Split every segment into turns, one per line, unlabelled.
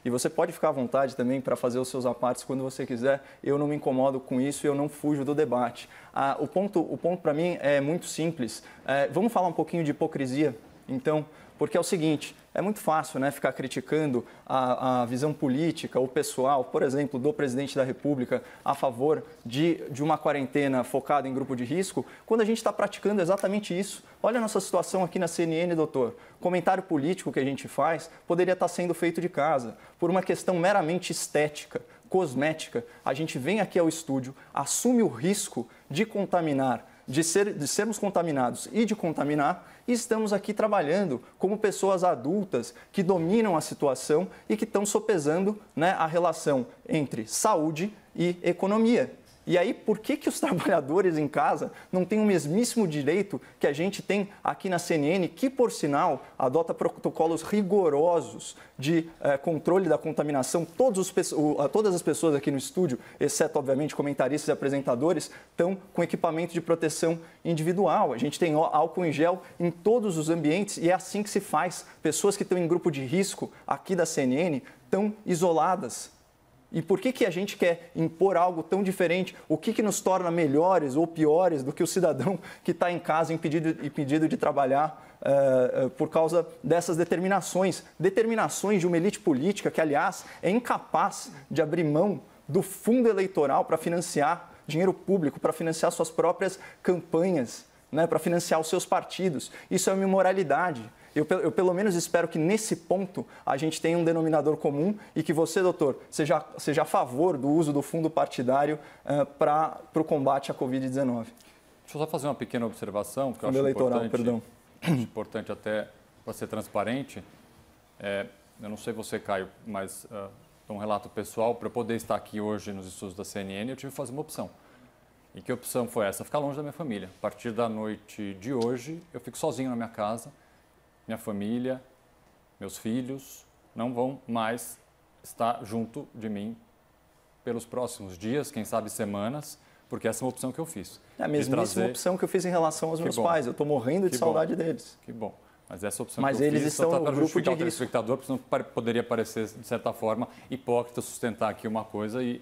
e você pode ficar à vontade também para fazer os seus apartes quando você quiser, eu não me incomodo com isso e eu não fujo do debate. O ponto para mim é muito simples. Vamos falar um pouquinho de hipocrisia, então, porque é o seguinte, é muito fácil, né, ficar criticando a visão política ou pessoal, por exemplo, do presidente da República a favor de uma quarentena focada em grupo de risco, quando a gente está praticando exatamente isso. Olha a nossa situação aqui na CNN, doutor. O comentário político que a gente faz poderia estar sendo feito de casa, por uma questão meramente estética, cosmética. A gente vem aqui ao estúdio, assume o risco de contaminar, de sermos contaminados e de contaminar, e estamos aqui trabalhando como pessoas adultas que dominam a situação e que estão sopesando, né, a relação entre saúde e economia. E aí, por que os trabalhadores em casa não têm o mesmíssimo direito que a gente tem aqui na CNN, que, por sinal, adota protocolos rigorosos de controle da contaminação? Todas as pessoas aqui no estúdio, exceto, obviamente, comentaristas e apresentadores, estão com equipamento de proteção individual. A gente tem álcool em gel em todos os ambientes e é assim que se faz. Pessoas que estão em grupo de risco aqui da CNN estão isoladas. E por que a gente quer impor algo tão diferente? O que nos torna melhores ou piores do que o cidadão que está em casa impedido de trabalhar por causa dessas determinações? Determinações de uma elite política que, aliás, é incapaz de abrir mão do fundo eleitoral para financiar dinheiro público, para financiar suas próprias campanhas, né, para financiar os seus partidos. Isso é uma imoralidade. Eu pelo menos espero que nesse ponto a gente tenha um denominador comum e que você, doutor, seja a favor do uso do fundo partidário para o combate à Covid-19.
Deixa eu só fazer uma pequena observação, que eu
fundo
acho
eleitoral,
importante até para ser transparente. Eu não sei você, Caio, mas um relato pessoal, para eu poder estar aqui hoje nos estudos da CNN, eu tive que fazer uma opção. E que opção foi essa? Ficar longe da minha família. A partir da noite de hoje, eu fico sozinho na minha casa. Minha família, meus filhos não vão mais estar junto de mim pelos próximos dias, quem sabe semanas, porque essa é uma opção que eu fiz.
É a mesmíssima opção que eu fiz em relação aos meus pais. Eu estou morrendo de saudade deles.
Que bom. Mas essa opção
que eu
eles
fiz, estão no grupo de risco.
Telespectador, porque senão poderia parecer, de certa forma, hipócrita sustentar aqui uma coisa e...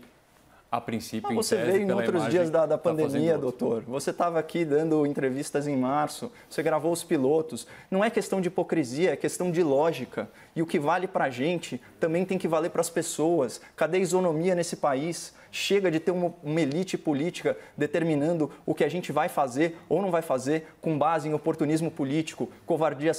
A princípio,
você veio em outros dias da pandemia, doutor. Você estava aqui dando entrevistas em março, você gravou os pilotos. Não é questão de hipocrisia, é questão de lógica. E o que vale para a gente também tem que valer para as pessoas. Cadê a isonomia nesse país? Chega de ter uma elite política determinando o que a gente vai fazer ou não vai fazer com base em oportunismo político, covardia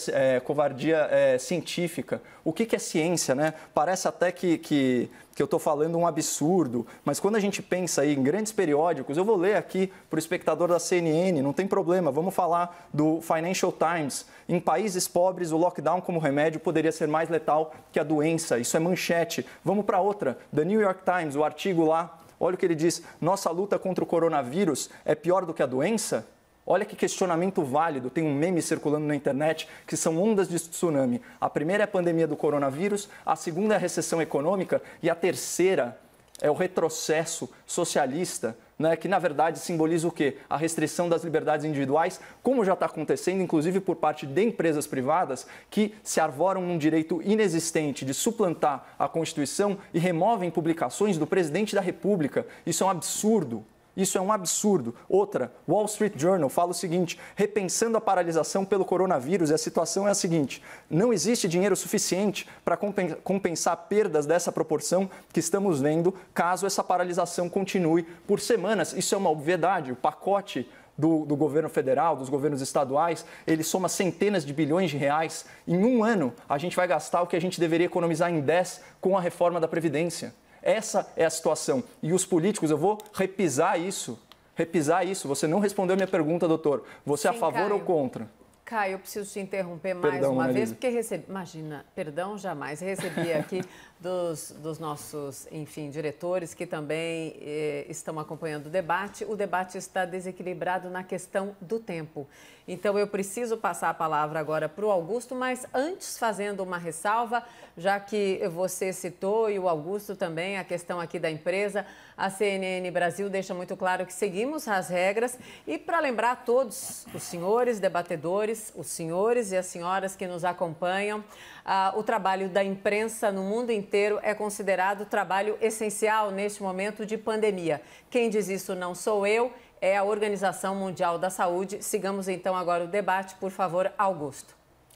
científica. O que é ciência, né? Parece até que eu estou falando um absurdo, mas quando a gente pensa aí em grandes periódicos, eu vou ler aqui para o espectador da CNN, não tem problema, vamos falar do Financial Times. Em países pobres, o lockdown como remédio poderia ser mais letal que a doença, isso é manchete. Vamos para outra, The New York Times, o artigo lá, olha o que ele diz, nossa luta contra o coronavírus é pior do que a doença? Olha que questionamento válido, tem um meme circulando na internet que são ondas de tsunami. A primeira é a pandemia do coronavírus, a segunda é a recessão econômica e a terceira é o retrocesso socialista, né, que na verdade simboliza o quê? A restrição das liberdades individuais, como já está acontecendo, inclusive por parte de empresas privadas que se arvoram num direito inexistente de suplantar a Constituição e removem publicações do presidente da República. Isso é um absurdo. Isso é um absurdo. Outra, Wall Street Journal fala o seguinte, repensando a paralisação pelo coronavírus, e a situação é a seguinte, não existe dinheiro suficiente para compensar perdas dessa proporção que estamos vendo caso essa paralisação continue por semanas. Isso é uma obviedade. O pacote do governo federal, dos governos estaduais, ele soma centenas de bilhões de reais. Em um ano, a gente vai gastar o que a gente deveria economizar em 10 com a reforma da Previdência. Essa é a situação. E os políticos, eu vou repisar isso. Você não respondeu a minha pergunta, doutor. Você é a favor
Caio.
ou contra?
Caio, eu preciso te interromper mais uma vez, porque imagina, perdão jamais, recebi aqui dos nossos, enfim, diretores que também estão acompanhando o debate. O debate está desequilibrado na questão do tempo. Então, eu preciso passar a palavra agora para o Augusto, mas antes, fazendo uma ressalva, já que você citou e o Augusto também, a questão aqui da empresa, a CNN Brasil deixa muito claro que seguimos as regras e para lembrar a todos os senhores debatedores, os senhores e as senhoras que nos acompanham, o trabalho da imprensa no mundo inteiro é considerado trabalho essencial neste momento de pandemia. Quem diz isso não sou eu, é a Organização Mundial da Saúde. Sigamos então agora o debate, por favor, Augusto.